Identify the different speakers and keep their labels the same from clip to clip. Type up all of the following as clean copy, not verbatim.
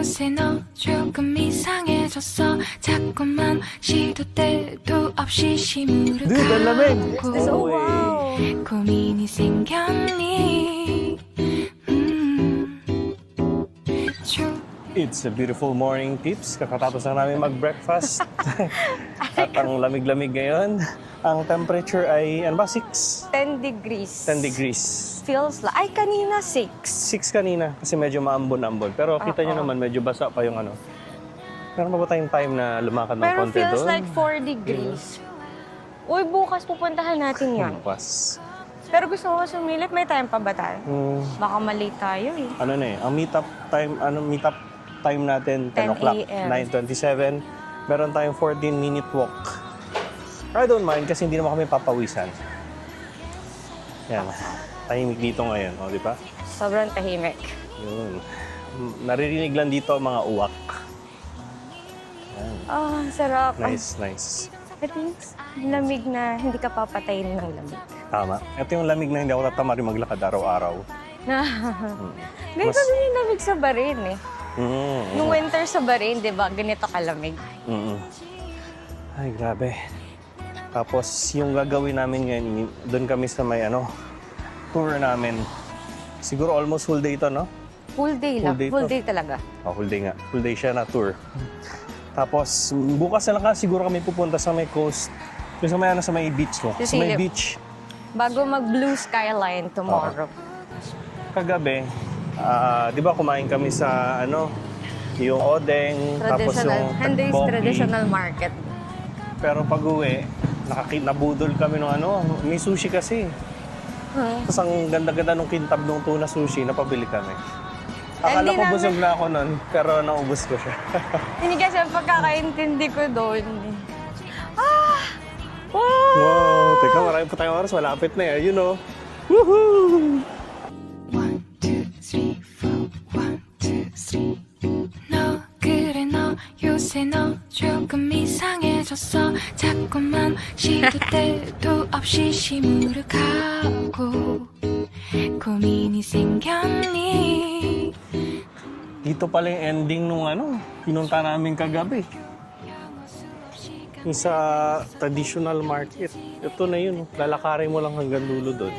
Speaker 1: 요새 너 조금 이상해졌어 자꾸만 시도 때도 없이
Speaker 2: Dude, ang lamig!
Speaker 1: 시무룩하고
Speaker 3: wow!
Speaker 1: 고민이 생겼니
Speaker 2: It's a beautiful morning, peeps. Kakatapos lang namin mag-breakfast. At ang lamig-lamig ngayon. Ang temperature ay, ano ba, 6?
Speaker 3: 10 degrees.
Speaker 2: 10 degrees.
Speaker 3: Feels like, ay kanina 6.
Speaker 2: 6 kanina kasi medyo maambon-ambon. Pero kita nyo naman, medyo basa pa yung ano. Meron pa ba tayong time na lumakad ng
Speaker 3: Pero
Speaker 2: konti doon?
Speaker 3: feels like 4 degrees. Uy, bukas pupuntahan natin yan.
Speaker 2: Bukas.
Speaker 3: Pero gusto ko sumilip, may time pa ba tayo?
Speaker 2: Hmm,
Speaker 3: Baka malate tayo eh.
Speaker 2: ano na eh, ang meetup time natin, 10
Speaker 3: 10
Speaker 2: o'clock,
Speaker 3: a.m.
Speaker 2: 9:27. Meron tayong 14-minute walk. I don't mind kasi hindi naman kami papawisan. Yan. Tahimik dito ngayon, o, di ba?
Speaker 3: Sobrang tahimik.
Speaker 2: Yun. Naririnig lang dito ang mga uwak. Yan.
Speaker 3: Ah, sarap.
Speaker 2: Nice, nice.
Speaker 3: At least, lamig na hindi ka papatayin ng lamig.
Speaker 2: Tama. Ito yung lamig na hindi ako tatamarin maglakad araw-araw.
Speaker 3: Ganito din yung lamig sa Barin eh. Yung
Speaker 2: Mm.
Speaker 3: winter sa Barin, di ba? Ganito kalamig.
Speaker 2: Mm. Ay, grabe. Tapos, yung gagawin namin ngayon, doon kami sa may tour namin. Siguro almost full day ito, no?
Speaker 3: Full day lang.
Speaker 2: Full day
Speaker 3: Full
Speaker 2: to.
Speaker 3: day talaga.
Speaker 2: Oh, full day nga. Full day siya na tour. Tapos, bukas na lang siguro kami pupunta sa may coast. Yung sa may beach mo. Sa may
Speaker 3: Silip.
Speaker 2: beach.
Speaker 3: Bago mag-blue skyline tomorrow.
Speaker 2: Kagabi, di ba kumain kami sa yung odeng, tapos yung
Speaker 3: Handay's
Speaker 2: tteokbokki.
Speaker 3: traditional market.
Speaker 2: Pero pag uwi, nabudol kami ng may sushi kasi. Tapos ang ganda-ganda nung kintab ng tuna sushi, napabili kami. Akala
Speaker 3: Hindi
Speaker 2: ko busog na ako nun, pero naubos ko siya.
Speaker 3: Hindi kasi ang pagkakaintindi ko doon. Ah! Wow!
Speaker 2: Wow! Teka, marami pa tayong oras. Malapit na eh. You know. Woohoo!
Speaker 1: 1, 2, 3, 4 1, 2, 3 너 그래 너 요새 너 조금 이상해졌어 자꾸만 시도 때도 없이 시무룩하고 고민이 생겼니
Speaker 2: Dito pala yung ending nung pinunta namin kagabi. Yung sa traditional market. Ito na yun. Lalakarin mo lang hanggang dulo doon.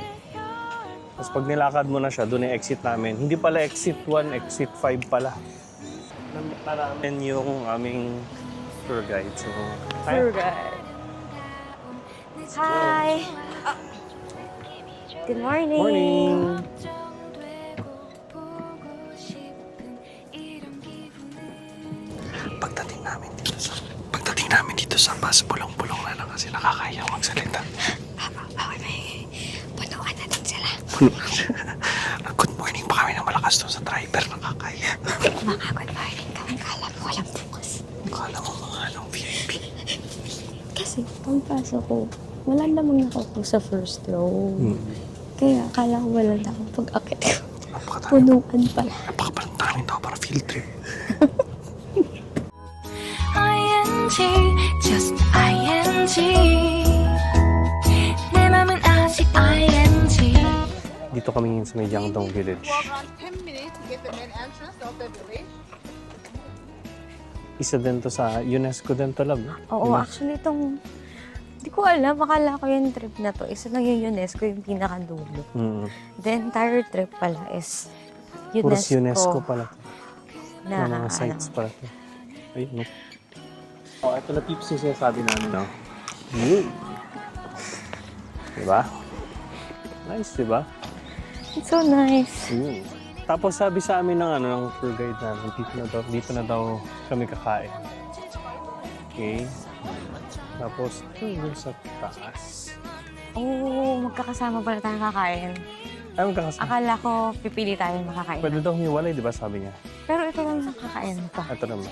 Speaker 2: Tapos pag nilakad mo na siya, doon yung exit namin. Hindi pala exit 1, exit 5 pala. Namit na namin yung aming tour guide. So,
Speaker 3: Tour guide. Hi! Good morning!
Speaker 2: morning!
Speaker 4: Pagdating namin dito sa bus, bulong-bulong na lang kasi nakakaya magsalita.
Speaker 3: Okay, punuan na din sila.
Speaker 4: Good morning pa kami na malakas doon sa driver, nakakaya.
Speaker 3: Mga good morning kami. Kala mo walang bukas.
Speaker 4: Kala mo mga VIP.
Speaker 5: Kasi pagpasok ko, wala namang nakaupo sa first row. Kaya akala ko wala na akong pag-akit ko. Punuan pala.
Speaker 4: Napakapalang daming tao para field trip.
Speaker 1: ing just ing 내 맘은 아직 ing
Speaker 2: Dito kami ngayon sa may Jiangdong Village.
Speaker 6: Walk around 10 minutes to get the main entrance of the village.
Speaker 2: Isa din to sa UNESCO din to, love.
Speaker 3: Oo, actually itong... Hindi ko alam, akala ko yung trip na to. Isa lang yung UNESCO, yung pinakadulo. The entire trip pala is UNESCO.
Speaker 2: Puros UNESCO pala.
Speaker 3: Na,
Speaker 2: Yung mga sites pala. Ay, no. Oh, ito na tips yung sinasabi namin, no? Diba? Nice, diba?
Speaker 3: It's so nice.
Speaker 2: Tapos sabi sa amin ng tour guide namin, dito na daw kami kakain. Okay? Tapos, yung sa taas.
Speaker 3: Oo, magkakasama pala tayo kakain.
Speaker 2: Ay, magkakasama.
Speaker 3: Akala ko pipili tayo makakain.
Speaker 2: Pwede daw hiwalay, di ba sabi niya?
Speaker 3: Pero ito lang yung kakain ko.
Speaker 2: Ito naman.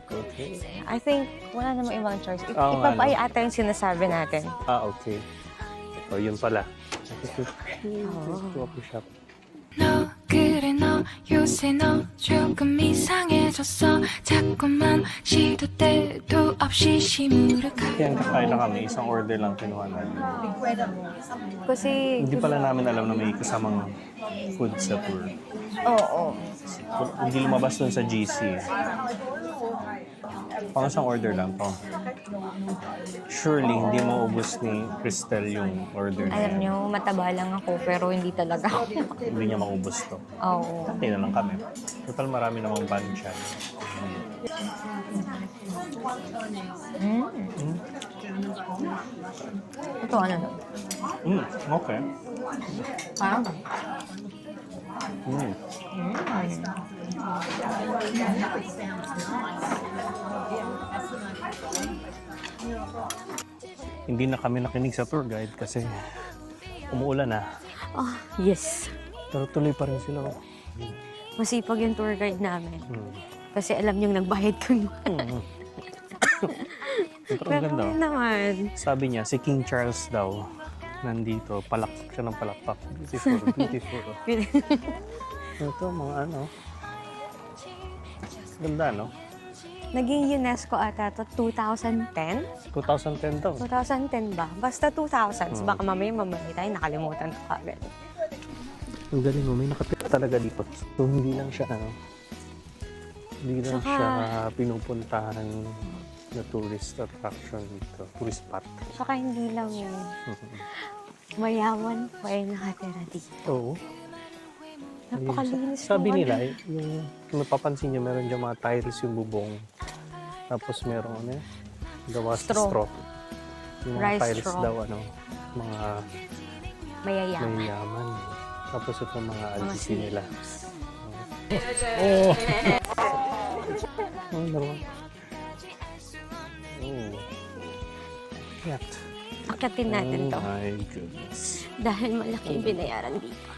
Speaker 2: Okay.
Speaker 3: I think wala namang ibang choice.
Speaker 2: Oo nga,
Speaker 3: Ipapay ata yung sinasabi natin.
Speaker 2: Okay. O, yun pala. Coffee shop.
Speaker 1: 너 그래 너 요새 너 조금 이상해졌어 자꾸만 시도 때도 없이 시무룩하고
Speaker 2: Kaya kakain na kami, isang order lang kinuha namin.
Speaker 3: Kasi
Speaker 2: Hindi pala namin alam na may kasamang food sa tour.
Speaker 3: Oo.
Speaker 2: Hindi lumabas dun sa GC. Pang isang order lang to. Surely, hindi maubos ni Cristel yung order na
Speaker 3: Alam
Speaker 2: yan.
Speaker 3: nyo, mataba lang ako, pero hindi talaga ako.
Speaker 2: Hindi niya maubos to.
Speaker 3: Oo.
Speaker 2: Hati na lang kami. Total, marami namang banchan.
Speaker 3: Ito ano no?
Speaker 2: Okay.
Speaker 3: Parang
Speaker 2: Mm. Hindi na kami nakinig sa tour guide kasi umuulan na.
Speaker 3: oh, yes.
Speaker 2: Pero tuloy pa rin sila.
Speaker 3: Masipag yung tour guide namin.
Speaker 2: Mm.
Speaker 3: Kasi alam niyong nagbayad ko.
Speaker 2: Pero ang
Speaker 3: Pero
Speaker 2: ganda.
Speaker 3: yun naman.
Speaker 2: Sabi niya, si King Charles daw, nandito, palakpak siya ng palakpak. Beautiful, beautiful. Ito, mga ano. Ganda, no?
Speaker 3: Naging UNESCO ata to 2010?
Speaker 2: 2010 daw.
Speaker 3: 2010 ba? Basta 2000s. Baka mamaya tayo nakalimutan ko agad.
Speaker 2: Ang galing mo, may nakatira talaga dito. So, hindi lang siya, ano, hindi lang
Speaker 3: Saka-
Speaker 2: siya pinupuntahan na tourist attraction dito, tourist spot.
Speaker 3: Saka hindi lang yun. Mayaman pa yung nakatira dito.
Speaker 2: Oo.
Speaker 3: Napakalinis
Speaker 2: Sabi
Speaker 3: ng
Speaker 2: nila,
Speaker 3: ano.
Speaker 2: yung mapapansin niyo, meron dyan mga tiles yung bubong. Tapos meron ano eh, gawa sa
Speaker 3: Straw.
Speaker 2: straw. Yung mga
Speaker 3: Rice
Speaker 2: tiles
Speaker 3: straw.
Speaker 2: daw, ano, mga
Speaker 3: Mayayaman.
Speaker 2: mayayaman. Tapos ito mga alisi
Speaker 3: sleeves.
Speaker 2: nila. Oh! Oh, naman. Oh. Yak.
Speaker 3: Akitin natin to.
Speaker 2: Oh my goodness.
Speaker 3: Dahil malaki yung binayaran dito.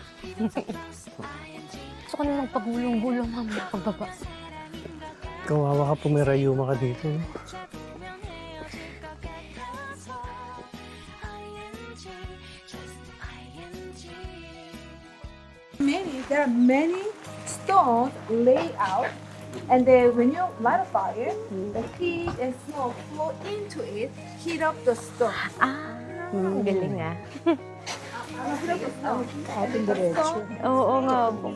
Speaker 3: Gusto ko na magpagulong-gulong mamaya pagbaba.
Speaker 2: Kawawa ka, pumirayuma ka dito. No?
Speaker 6: There are many stones laid out, and then when you light a fire, the heat and smoke flow into it, heat up the stone.
Speaker 3: Galing ah.
Speaker 6: Heat up the stone. The stone
Speaker 3: Oo nga po.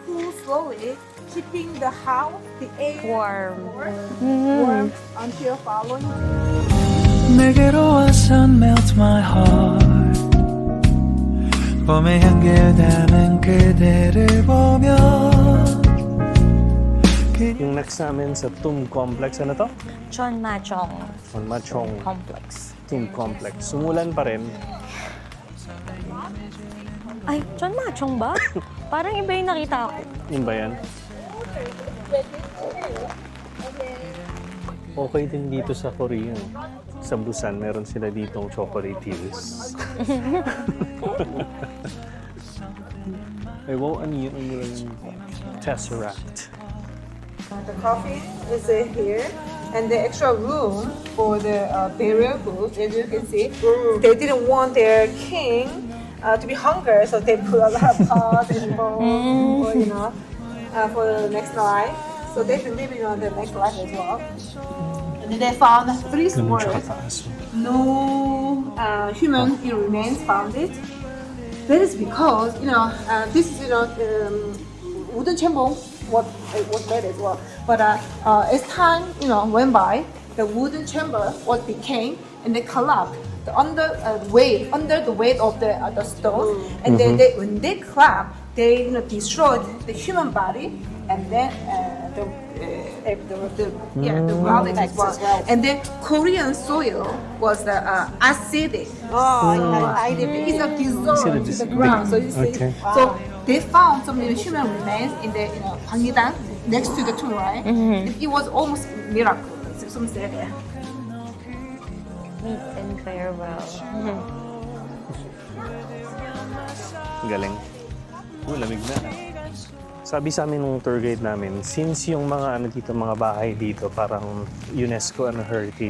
Speaker 6: cool slowly, keeping the house, the air
Speaker 3: Warm.
Speaker 6: warm until following day.
Speaker 4: 내게로 와서 melt my heart 봄의 향기를 담은 그대를 보며
Speaker 2: Yung next namin sa Tomb Complex, ano to?
Speaker 3: Chon Machong
Speaker 2: On Machong
Speaker 3: Complex.
Speaker 2: Tomb Complex. Sumulan pa rin.
Speaker 3: Ay, Chon Machong ba? Parang iba yung nakita ko.
Speaker 2: Yun ba yan? Okay din dito sa Korea. Sa Busan, meron sila ditong chocolate hills. Ay, wow, ano yun? Ang mura ng Tesseract.
Speaker 6: The coffee is here, and the extra room for the burial booth. As you can see, they didn't want their king to be hungry, so they put a lot of pots and bowls, for, for the next life. So they believe in the next life as well. And then they found 3
Speaker 2: Ganun siya
Speaker 6: swords.
Speaker 2: kataas.
Speaker 6: No human remains found it. That is because this is wooden chamber was made as well. But as time went by, the wooden chamber was became and they collapsed under the weight of the stone, and then when they collapsed, they destroyed the human body, and then the relics as well. And then Korean soil was acidic. It's a dissolved to the ground. So you see,
Speaker 2: Okay.
Speaker 6: so they found some human remains in the Gangneung next to the tomb, right? It was almost a miracle. Some say there.
Speaker 3: Meet and farewell.
Speaker 2: Galing. Lamig na. Sabi sa amin ng tour guide namin, since yung mga mga bahay dito parang UNESCO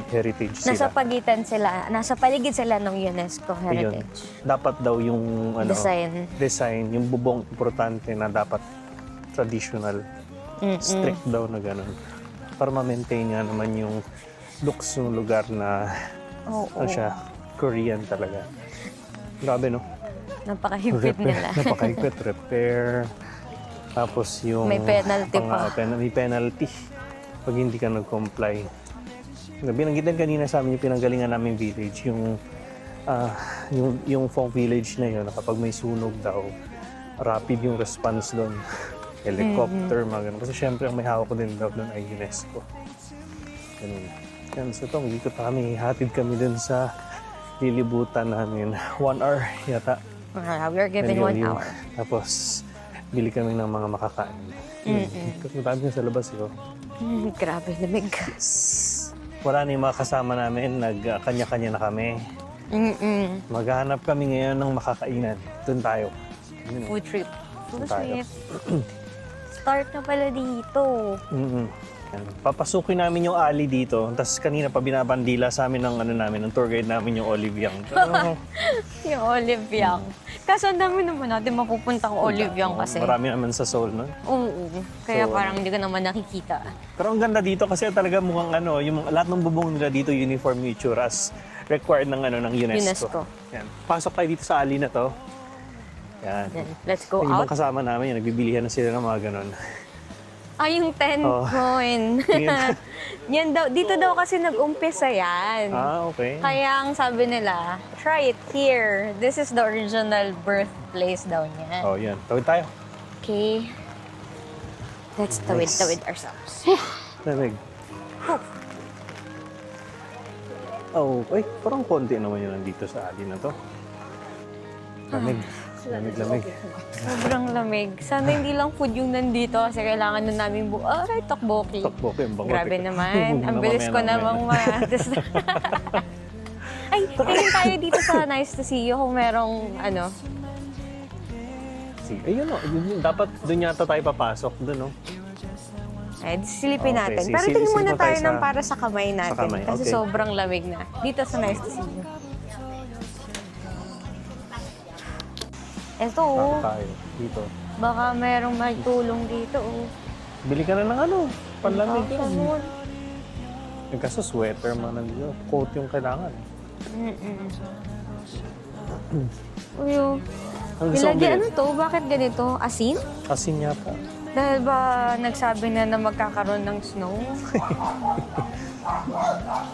Speaker 2: heritage
Speaker 3: Nasa
Speaker 2: sila.
Speaker 3: pagitan sila, nasa paligid sila ng UNESCO
Speaker 2: Ayun.
Speaker 3: Heritage.
Speaker 2: Dapat daw yung
Speaker 3: Design.
Speaker 2: yung bubong importante na dapat traditional, strict daw na ganun. Para ma-maintain nga naman yung looks ng lugar na
Speaker 3: Oo.
Speaker 2: ano siya, Korean talaga. Grabe no?
Speaker 3: Napakahigpit nila.
Speaker 2: Napakahigpit. Repair. Tapos yung...
Speaker 3: May penalty pa.
Speaker 2: May penalty pag hindi ka nag-comply. Binanggitan kanina sa amin yung pinanggalingan namin village, yung Phong Village na yun, kapag may sunog daw, rapid yung response doon. Helicopter, mga ganun. Kasi syempre, ang may hawak ko din daw doon ay UNESCO. Ganun. Yan, so itong ikot kami, hatid kami doon sa lilibutan namin. 1 hour yata.
Speaker 3: We're given 1
Speaker 2: Yun.
Speaker 3: hour.
Speaker 2: Tapos, bili kami ng mga makakain. Kasi madami sa labas yun.
Speaker 3: Grabe, lamig.
Speaker 2: Wala na yung mga kasama namin, nagkanya-kanya na kami. Maghahanap kami ngayon ng makakainan. Doon tayo. Yun.
Speaker 3: Food trip. Food
Speaker 2: Tayo.
Speaker 3: trip. Start na pala dito.
Speaker 2: Yan. Papasukin namin yung alley dito. Tapos kanina pa binabandila sa amin ng tour guide namin yung Olive Young. Pero,
Speaker 3: Yung Olive Young. Kaso ang dami naman natin mapupunta ang Olive Young kasi.
Speaker 2: marami naman sa Seoul, no?
Speaker 3: Oo. Kaya
Speaker 2: So,
Speaker 3: parang hindi ko naman nakikita.
Speaker 2: Pero ang ganda dito kasi talaga mukhang yung lahat ng bubong nila dito uniform yung itsura as required ng UNESCO.
Speaker 3: UNESCO.
Speaker 2: Yan. Pasok tayo dito sa alley na to. Yan.
Speaker 3: Then, let's go
Speaker 2: Yung ibang
Speaker 3: out.
Speaker 2: kasama namin, yung nagbibilihan na sila ng mga ganon.
Speaker 3: Yung 10
Speaker 2: Oh.
Speaker 3: coin.
Speaker 2: Yan.
Speaker 3: Yan daw, dito daw kasi nag-umpisa yan.
Speaker 2: Okay.
Speaker 3: Kaya ang sabi nila, try it here. This is the original birthplace daw niya.
Speaker 2: Oh, yan. Tawid tayo.
Speaker 3: Okay. Let's tawid ourselves.
Speaker 2: Lamig. Oh, ay, parang konti naman yun nandito sa alley na to. Lamig. Lamig.
Speaker 3: Sobrang lamig. Sana hindi lang food yung nandito kasi kailangan na namin tokboki.
Speaker 2: Takbo ko yung bangot.
Speaker 3: Grabe naman. Ang bilis ko namang Ay, tingin tayo dito sa Nice to See You kung merong
Speaker 2: Ayun o, dapat doon yata tayo papasok doon, no?
Speaker 3: Ay, silipin
Speaker 2: Okay,
Speaker 3: natin. Pero tingin
Speaker 2: silipin
Speaker 3: muna
Speaker 2: mo
Speaker 3: tayo
Speaker 2: tayo
Speaker 3: ng para sa kamay natin.
Speaker 2: kamay,
Speaker 3: Kasi
Speaker 2: okay.
Speaker 3: sobrang lamig na. Dito sa Nice to See You. Eto,
Speaker 2: Tayo, dito.
Speaker 3: baka merong may tulong dito.
Speaker 2: Bili ka na ng panlamig.
Speaker 3: Sabon.
Speaker 2: Kaso sweater man nandito. Coat yung kailangan.
Speaker 3: Uy,
Speaker 2: Ang gusto mong
Speaker 3: nilagyan
Speaker 2: bilhin?
Speaker 3: to? Bakit ganito? Asin?
Speaker 2: Asin yata.
Speaker 3: Dahil ba nagsabi na magkakaroon ng snow?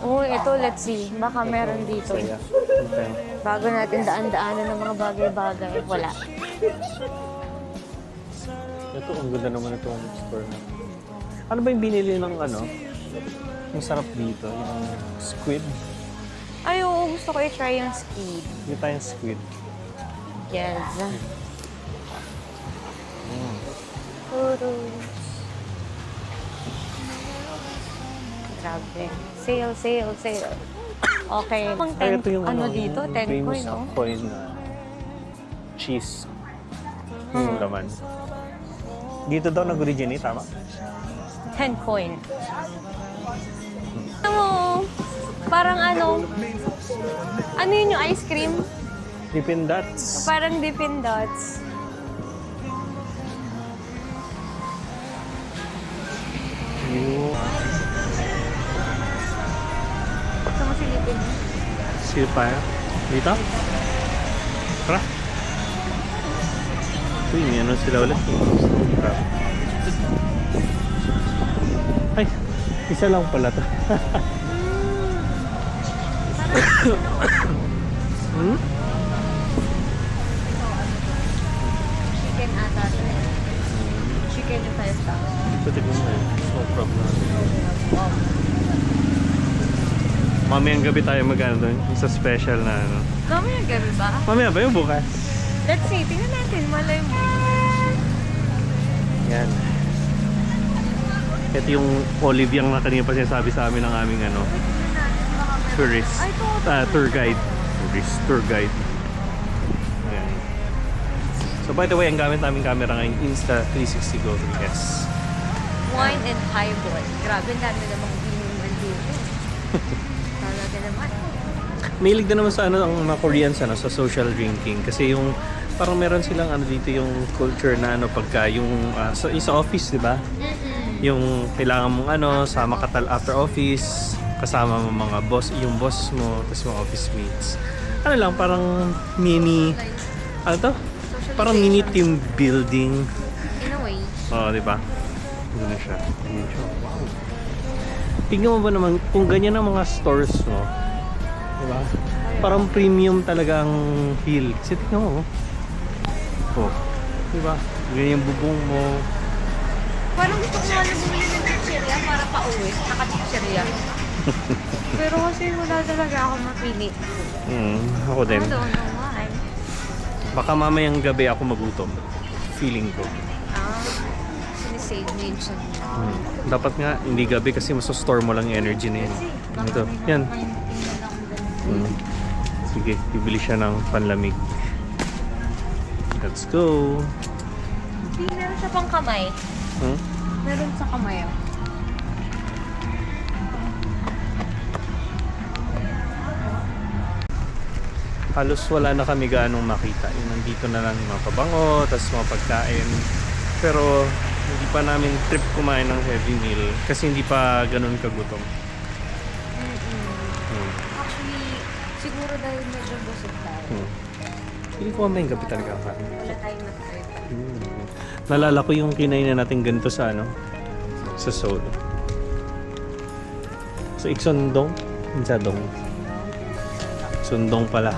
Speaker 3: Uy, ito, let's see. Baka meron dito.
Speaker 2: Saya. Okay.
Speaker 3: Bago natin daan-daanan ng mga bagay-bagay. Wala.
Speaker 2: Ito, ang ganda naman itong store na. Ano ba yung binili ng Yung sarap dito, yung squid.
Speaker 3: Ay, oo, gusto ko i-try yung squid.
Speaker 2: Hindi tayong squid.
Speaker 3: Yes. Grabe. Sale, sale, sale. Okay. Pang
Speaker 2: Ay,
Speaker 3: 10,
Speaker 2: ito yung
Speaker 3: dito?
Speaker 2: yung
Speaker 3: 10
Speaker 2: famous
Speaker 3: coin, no?
Speaker 2: coin na cheese. Yung laman. Dito daw nag-originate, tama?
Speaker 3: 10 coin. Ano mo? Parang ano yun yung ice cream?
Speaker 2: Dippin' Dots.
Speaker 3: Parang Dippin' Dots.
Speaker 2: Yung
Speaker 3: Gusto mo silipin?
Speaker 2: silpa. Dito? Tara. Uy, may ano sila ulit. Crab. Ay, isa lang pala to.
Speaker 3: Chicken ata. Chicken yung 5,000.
Speaker 2: Ito, tignan mo eh. No problem. Mamayang gabi tayo doon. Sa special na
Speaker 3: Mamaya gabi ba?
Speaker 2: Mamaya ba yung bukas?
Speaker 3: Let's see. Tingnan natin. Malay mo.
Speaker 2: Yan. Ito yung Olive Young na kanina pa sinasabi sa amin ng aming tourist.
Speaker 3: Ay,
Speaker 2: Tour guide. Tour guide. Ayan. So by the way, ang gamit naming camera ngayon, Insta360 Go 3S.
Speaker 3: Wine and highball. Grabe, dami namang inom nandito. Talaga naman.
Speaker 2: Mahilig din naman sa ang mga Koreans sa social drinking kasi yung parang meron silang dito yung culture na pagka yung sa office, di ba? Yung kailangan mong sama ka after office, kasama mo mga boss, yung boss mo, tapos mga office mates. Lang parang mini Ano to? Parang mini team building.
Speaker 3: In a way.
Speaker 2: Oo, di ba? Ganun siya. Ganun siya. Wow. Tingnan mo ba naman, kung ganyan ang mga stores mo, di ba? Parang premium talagang feel. Kasi tingnan mo, oh. Di ba? Ganyan yung bubong mo.
Speaker 3: Parang gusto ko nga na bumili ng chichirya para pa-uwi. Naka-chichirya. Pero kasi wala talaga ako mapili.
Speaker 2: Ako din.
Speaker 3: I don't know why.
Speaker 2: Baka mamayang gabi ako magutom. Feeling ko.
Speaker 3: Sinisave mo yun siya.
Speaker 2: Dapat nga, hindi gabi kasi masostore mo lang yung energy na yan. Ito, yan. Sige, bibili siya ng panlamig. Let's go.
Speaker 3: Hindi, meron siya pang kamay. Meron sa kamay.
Speaker 2: Halos wala na kami gaanong makita. Yung nandito na lang yung mga pabango, tapos mga pagkain. Pero hindi pa namin trip kumain ng heavy meal kasi hindi pa ganun kagutom.
Speaker 3: Actually, siguro dahil medyo busog tayo.
Speaker 2: Hindi ko mamayang gabi talaga ang kain.
Speaker 3: Wala tayong matry pa.
Speaker 2: Nalala ko yung kinain na natin ganito sa sa Seoul. So, Iksondong? Insadong. Sundong pala.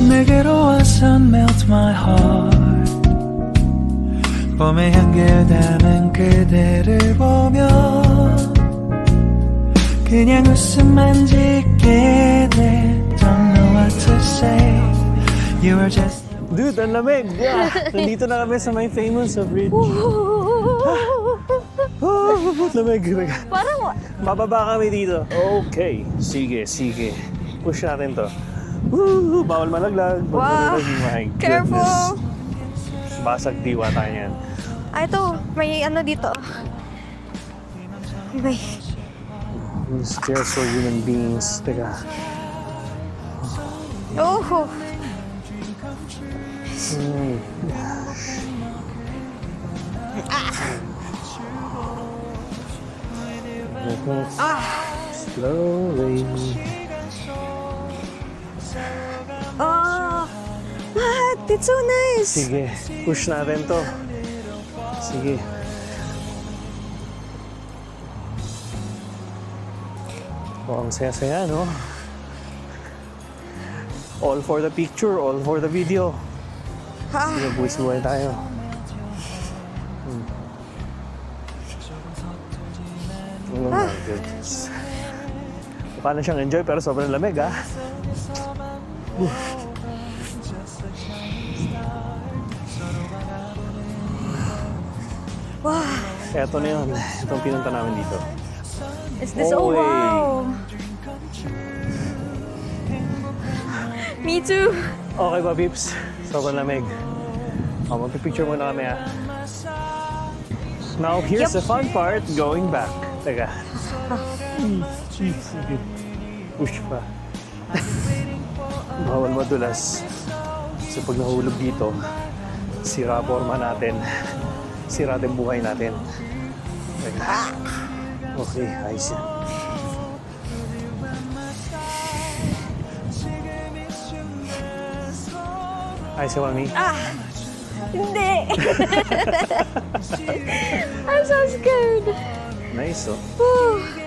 Speaker 4: 내게로 와서 melt my heart 봄에 향기에 담은 그대를 보며 그냥 웃음만 짓게 돼 Don't know what to say You are just
Speaker 2: Dude, ang lamig! Yeah. Nandito na kami sa may famous bridge. Lamig.
Speaker 3: Parang,
Speaker 2: Bababa kami dito. Okay. Sige. Push natin to. Woo! Bawal malaglag.
Speaker 3: Wow.
Speaker 2: My
Speaker 3: Careful.
Speaker 2: goodness. Basag diwa tayo yan.
Speaker 3: ito, may ano dito. May,
Speaker 2: These stairs for human beings. Teka.
Speaker 3: oh,
Speaker 2: Slowly.
Speaker 3: what? It's so nice.
Speaker 2: Sige. Push natin to. Sige. Oh, ang saya-saya, no? All for the picture, all for the video. Sige, buwis-buhay tayo. Oh my goodness. Mukha na siyang enjoy pero sobrang lamig, ha?
Speaker 3: Wow.
Speaker 2: Eto na yun. Itong pinunta namin dito.
Speaker 3: Is this, oh
Speaker 2: Oy.
Speaker 3: wow. Me too.
Speaker 2: Okay ba, Pips? Sobrang lamig. Magpipicture muna kami, ha? Now, here's the fun part, going back. Teka. Sige. Push pa. Bawal madulas. Kasi pag nahulog dito, sira forma natin. Sira din buhay natin. Teka. Okay, ayos yan. Ayos yan, Mami.
Speaker 3: Hindi. I'm so scared.
Speaker 2: Nice, oh.
Speaker 3: Whew.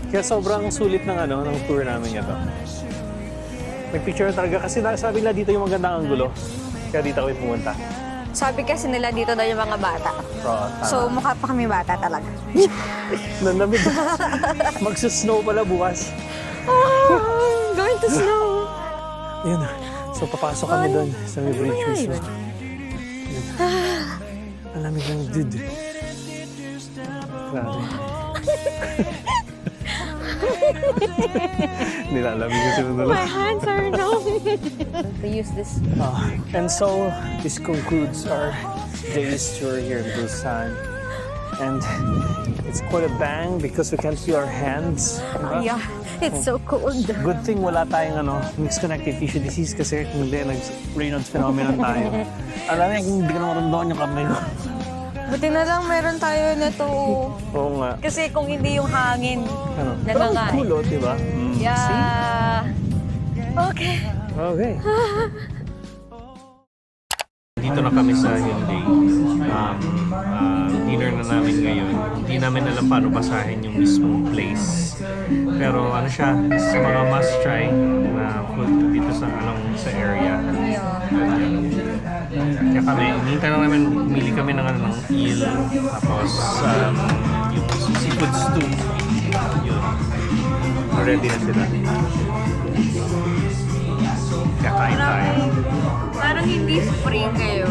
Speaker 2: Kaya sobrang sulit ng ng tour namin ito. May picture talaga kasi sabi nila dito yung magandang anggulo. Kaya dito kami pumunta.
Speaker 3: Sabi kasi nila dito daw yung mga bata.
Speaker 2: Tama.
Speaker 3: So, mukha pa kami bata talaga.
Speaker 2: Nanamig. Magsusnow pala bukas.
Speaker 3: Going to snow.
Speaker 2: Yun. So, papasok kami doon sa may bridge mismo. Yun. Ang lamig ng dude. Grabe. Nilalamig yung sinunod.
Speaker 3: My hands are numb. To use this.
Speaker 2: And so, this concludes our day's tour here in Busan. And it's quite a bang because we can't feel our hands. Diba?
Speaker 3: Yeah, it's so cold.
Speaker 2: Good thing wala tayong mixed connective tissue disease kasi kung hindi, nag-Raynaud's phenomenon tayo. Alam mo, kung hindi ka na maramdaman yung kamay ko.
Speaker 3: Buti na lang meron tayo nito.
Speaker 2: Oo nga.
Speaker 3: Kasi kung hindi yung hangin,
Speaker 2: Pero ang
Speaker 3: nangangain.
Speaker 2: cool, diba?
Speaker 3: Yeah. Okay.
Speaker 2: Okay. Dito na kami sa Hyundai. Dinner na namin ngayon. Hindi namin alam paano basahin yung mismong place. Pero ano siya, sa mga must try na food dito sa sa area. Kaya kami, hinihintay na namin, umili kami ng eel. Tapos yung seafood stew. Yun. Ready na sila. Kakain tayo.
Speaker 3: Parang hindi spring ngayon.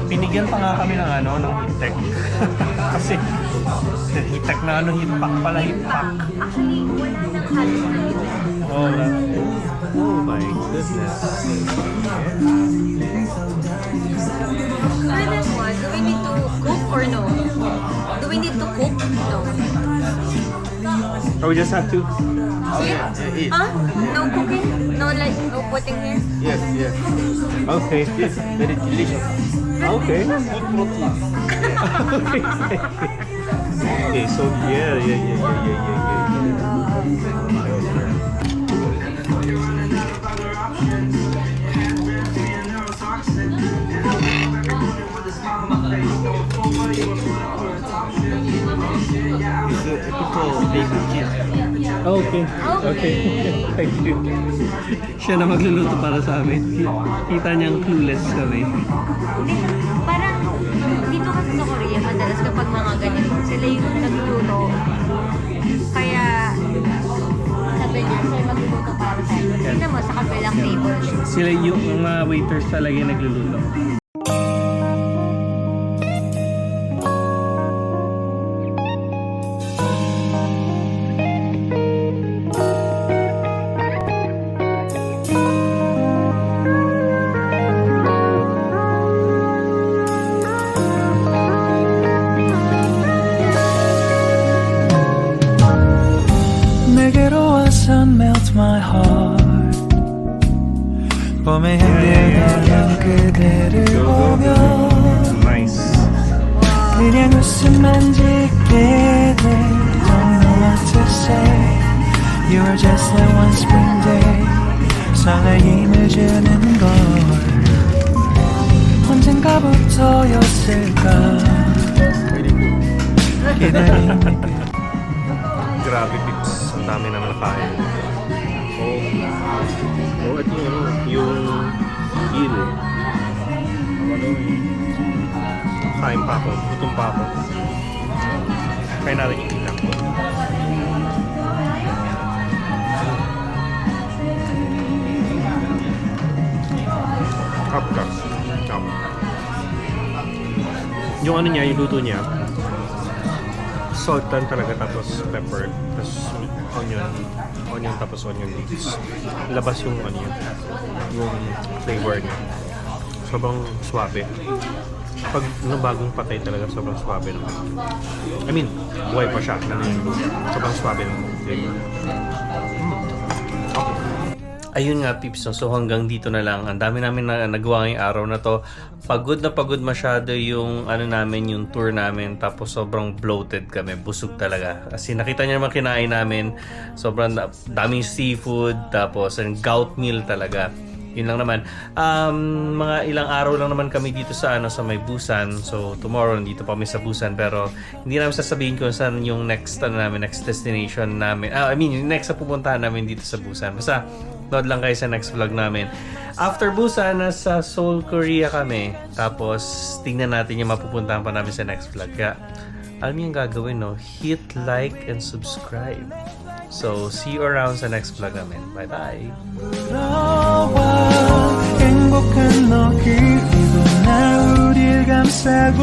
Speaker 2: Binigyan pa nga kami ng ng heat-tech. Kasi heat-tech na heat-pack pala, heat-pack.
Speaker 3: Actually, wala nang halos na yun.
Speaker 2: Oh, oh my goodness.
Speaker 3: For this one, do we need to cook or no? Do we need to cook? No.
Speaker 2: Or we just have to?
Speaker 3: Huh? No cooking? No like, no putting here?
Speaker 7: Yes, yes.
Speaker 2: Okay.
Speaker 7: It's very delicious.
Speaker 2: Okay.
Speaker 7: Good protein.
Speaker 2: Okay. Okay, so yeah.
Speaker 7: It's a typical baby kid.
Speaker 2: Okay. Okay. Thank you. Siya na magluluto para sa amin. Kita niyang clueless kami.
Speaker 3: Parang dito kasi sa Korea, madalas kapag mga ganito, sila yung nagluluto. Kaya sabi niya, siya yung magluluto para sa amin. Tingnan mo, sa kabilang table siya.
Speaker 2: Sila yung mga waiters talaga yung nagluluto.
Speaker 4: 내게로 와서 melt my heart 봄에 흔들거리는 그대를 보며
Speaker 2: Nice.
Speaker 4: 그냥 웃음만 짓게 돼 Don't know what to say You are just like one spring day 설레임을 주는 걸 언젠가부터였을까 기다림의 끝
Speaker 2: Grabe, Pips. Ang dami naman nakain. Oh, ito yung eel. Kain pa ako. Gutom pa ako. Kain natin yung ilang. Kapkas. Kap. Yung ano niya, yung luto niya, saltan talaga tapos pepper tapos onion tapos onion leaves. Labas yung yung flavor niya. Sobrang swabe. Pag bagong patay talaga sobrang swabe naman. I mean, buhay pa siya na sobrang swabe ng flavor. Ayun nga, Pips, no? So hanggang dito na lang. Ang dami namin na nagawa ngayong araw na to. Pagod na pagod masyado yung namin, yung tour namin. Tapos sobrang bloated kami. Busog talaga. Kasi nakita niyo naman kinain namin. Sobrang daming seafood. Tapos gout meal talaga. Yun lang naman. Mga ilang araw lang naman kami dito sa sa may Busan. So tomorrow nandito pa kami sa Busan, pero hindi namin sasabihin kung saan yung next next destination namin. I mean, yung next na pupuntahan namin dito sa Busan. Basta nood lang kayo sa next vlog namin. After Busan, nasa Seoul, Korea kami. Tapos tingnan natin yung mapupuntahan pa namin sa next vlog. Kaya alam niyo yung gagawin, no? Hit like and subscribe. So, see you around sa next vlog namin. Bye-bye!
Speaker 4: 행복한 너 그리고 나 우릴 감싸고